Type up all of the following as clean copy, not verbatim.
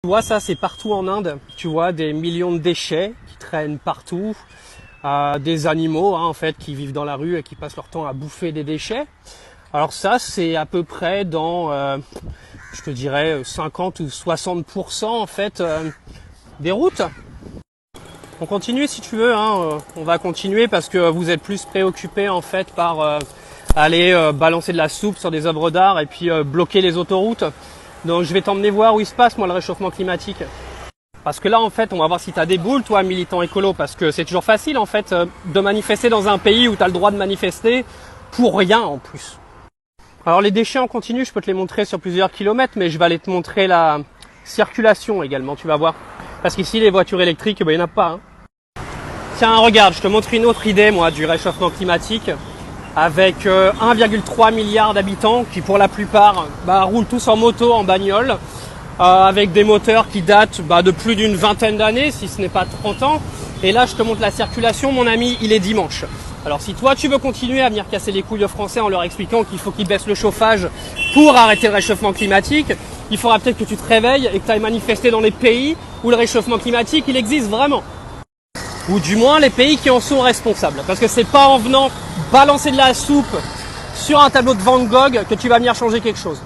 Tu vois, ça c'est partout en Inde. Tu vois des millions de déchets qui traînent partout, des animaux en fait qui vivent dans la rue et qui passent leur temps à bouffer des déchets. Alors ça c'est à peu près dans, je te dirais 50 ou 60% en fait des routes. On continue si tu veux, on va continuer parce que vous êtes plus préoccupés en fait par aller balancer de la soupe sur des œuvres d'art et puis bloquer les autoroutes. Donc je vais t'emmener voir où il se passe moi le réchauffement climatique. Parce que là en fait on va voir si tu as des boules toi militant écolo, parce que c'est toujours facile en fait de manifester dans un pays où tu as le droit de manifester pour rien en plus. Alors les déchets en continu, je peux te les montrer sur plusieurs kilomètres, mais je vais aller te montrer la circulation également, tu vas voir. Parce qu'ici les voitures électriques, il n'y en a pas. Tiens regarde, je te montre une autre idée moi du réchauffement climatique. Avec 1,3 milliard d'habitants qui pour la plupart roulent tous en moto, en bagnole, avec des moteurs qui datent de plus d'une vingtaine d'années, si ce n'est pas 30 ans. Et là je te montre la circulation, mon ami, il est dimanche. Alors si toi tu veux continuer à venir casser les couilles aux Français en leur expliquant qu'il faut qu'ils baissent le chauffage pour arrêter le réchauffement climatique, il faudra peut-être que tu te réveilles et que tu ailles manifester dans les pays où le réchauffement climatique il existe vraiment. Ou du moins les pays qui en sont responsables. Parce que c'est pas en venant balancer de la soupe sur un tableau de Van Gogh que tu vas venir changer quelque chose.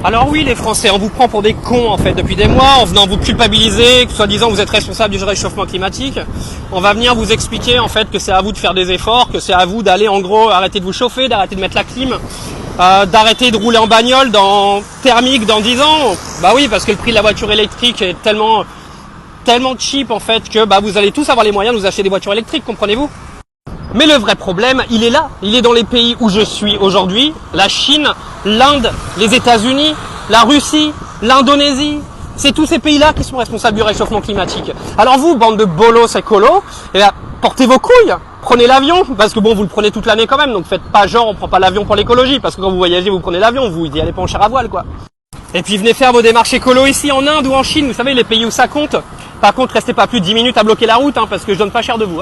Alors oui les Français, on vous prend pour des cons en fait depuis des mois, en venant vous culpabiliser, que soi-disant vous êtes responsable du réchauffement climatique. On va venir vous expliquer en fait que c'est à vous de faire des efforts, que c'est à vous d'aller en gros arrêter de vous chauffer, d'arrêter de mettre la clim, d'arrêter de rouler en bagnole thermique dans 10 ans. Bah oui, parce que le prix de la voiture électrique est tellement cheap en fait que vous allez tous avoir les moyens de vous acheter des voitures électriques, comprenez-vous? Mais le vrai problème, il est là. Il est dans les pays où je suis aujourd'hui, la Chine, l'Inde, les États-Unis, la Russie, l'Indonésie. C'est tous ces pays-là qui sont responsables du réchauffement climatique. Alors vous, bande de bolos écolos, portez vos couilles, prenez l'avion, parce que bon, vous le prenez toute l'année quand même, donc faites pas genre on prend pas l'avion pour l'écologie, parce que quand vous voyagez, vous prenez l'avion, vous y allez pas en char à voile quoi. Et puis venez faire vos démarches écolo ici en Inde ou en Chine, vous savez les pays où ça compte. Par contre, restez pas plus de 10 minutes à bloquer la route, parce que je donne pas cher de vous.